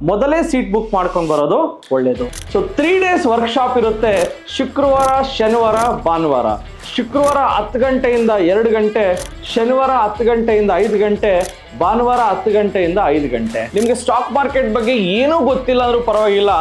ಮೊದಲೇ ಸೀಟ್ ಬುಕ್ ಮಾಡ್ಕೊಂಡು ಬರೋದು ಒಳ್ಳೆಯದು. ಸೊ 3 ಡೇಸ್ ವರ್ಕ್ಶಾಪ್ ಇರುತ್ತೆ. ಶುಕ್ರವಾರ, ಶನಿವಾರ, ಭಾನುವಾರ. ಶುಕ್ರವಾರ 10 ಗಂಟೆಯಿಂದ 2 ಗಂಟೆ, ಶನಿವಾರ 10 ಗಂಟೆಯಿಂದ 5 ಗಂಟೆ, ಭಾನುವಾರ 10 ಗಂಟೆಯಿಂದ 5 ಗಂಟೆ. ನಿಮಗೆ ಸ್ಟಾಕ್ ಮಾರ್ಕೆಟ್ ಬಗ್ಗೆ ಏನೂ ಗೊತ್ತಿಲ್ಲ ಅಂದ್ರೂ ಪರವಾಗಿಲ್ಲ,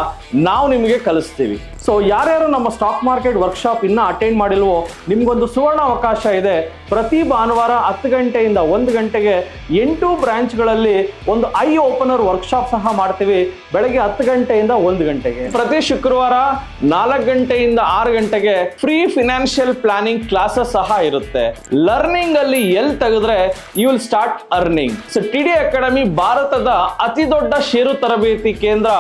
ನಾವು ನಿಮಗೆ ಕಲಿಸ್ತೀವಿ. ಸೊ ಯಾರ್ಯಾರು ನಮ್ಮ ಸ್ಟಾಕ್ ಮಾರ್ಕೆಟ್ ವರ್ಕ್ಶಾಪ್ ಇನ್ನೂ ಅಟೆಂಡ್ ಮಾಡಿಲ್ವೋ ನಿಮಗೊಂದು ಸುವರ್ಣ ಅವಕಾಶ ಇದೆ. ಪ್ರತಿ ಭಾನುವಾರ 10 ಗಂಟೆಯಿಂದ 1 ಗಂಟೆಗೆ 8 ಬ್ರಾಂಚ್ಗಳಲ್ಲಿ ಒಂದು ಐ ಓಪನರ್ ವರ್ಕ್ಶಾಪ್ ಸಹ ಮಾಡ್ತೀವಿ. ಬೆಳಗ್ಗೆ 10 ಗಂಟೆಯಿಂದ 1 ಗಂಟೆಗೆ. ಪ್ರತಿ ಶುಕ್ರವಾರ 4 ಗಂಟೆಯಿಂದ 6 ಗಂಟೆಗೆ ಫ್ರೀ ಫಿನಾನ್ಷಿಯಲ್ ಪ್ಲಾನಿಂಗ್ ಕ್ಲಾಸಸ್ ಸಹ ಇರುತ್ತೆ. ಲರ್ನಿಂಗ್ ಅಲ್ಲಿ ಎಲ್ಲಿ ತೆಗೆದ್ರೆ you will start earning. So TD academy ಭಾರತದ ಅತಿ ದೊಡ್ಡ ಷೇರು ತರಬೇತಿ ಕೇಂದ್ರ.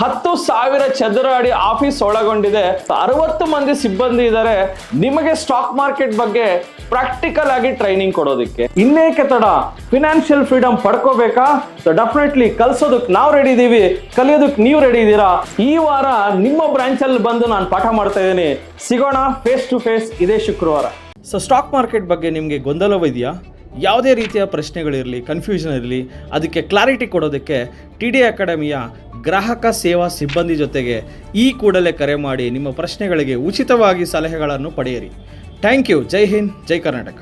10,000 ಚದರ ಅಡಿ ಆಫೀಸ್ ಒಳಗೊಂಡಿದೆ. 60 ಮಂದಿ ಸಿಬ್ಬಂದಿ ಇದ್ದಾರೆ ನಿಮಗೆ ಸ್ಟಾಕ್ ಮಾರ್ಕೆಟ್ ಬಗ್ಗೆ ಪ್ರಾಕ್ಟಿಕಲ್ ಆಗಿ ಟ್ರೈನಿಂಗ್ ಕೊಡೋದಕ್ಕೆ. ಇನ್ನೇಕೆ ತಡ, ಫಿನಾನ್ಷಿಯಲ್ ಫ್ರೀಡಮ್ ಪಡ್ಕೋಬೇಕಾ? ಸೊ ಡೆಫಿನೆಟ್ಲಿ ಕಲ್ಸೋದಕ್ಕೆ ನಾವು ರೆಡಿ ಇದೀವಿ, ಕಲಿಯೋದಕ್ಕೆ ನೀವು ರೆಡಿ ಇದ್ದೀರಾ? ಈ ವಾರ ನಿಮ್ಮ ಬ್ರಾಂಚ್ ಅಲ್ಲಿ ಬಂದು ನಾನು ಪಾಠ ಮಾಡ್ತಾ ಇದ್ದೀನಿ. ಸಿಗೋಣ ಫೇಸ್ ಟು ಫೇಸ್ ಇದೇ ಶುಕ್ರವಾರ. ಸೊ ಸ್ಟಾಕ್ ಮಾರ್ಕೆಟ್ ಬಗ್ಗೆ ನಿಮಗೆ ಗೊಂದಲವಿದೆಯಾ? ಯಾವುದೇ ರೀತಿಯ ಪ್ರಶ್ನೆಗಳಿರಲಿ, ಕನ್ಫ್ಯೂಷನ್ ಇರಲಿ, ಅದಕ್ಕೆ ಕ್ಲಾರಿಟಿ ಕೊಡೋದಕ್ಕೆ TD ಅಕಾಡೆಮಿಯ ಗ್ರಾಹಕ ಸೇವಾ ಸಿಬ್ಬಂದಿ ಜೊತೆಗೆ ಈ ಕೂಡಲೇ ಕರೆ ಮಾಡಿ ನಿಮ್ಮ ಪ್ರಶ್ನೆಗಳಿಗೆ ಉಚಿತವಾಗಿ ಸಲಹೆಗಳನ್ನು ಪಡೆಯಿರಿ. Thank you. ಜೈ ಹಿಂದ್, ಜೈ ಕರ್ನಾಟಕ.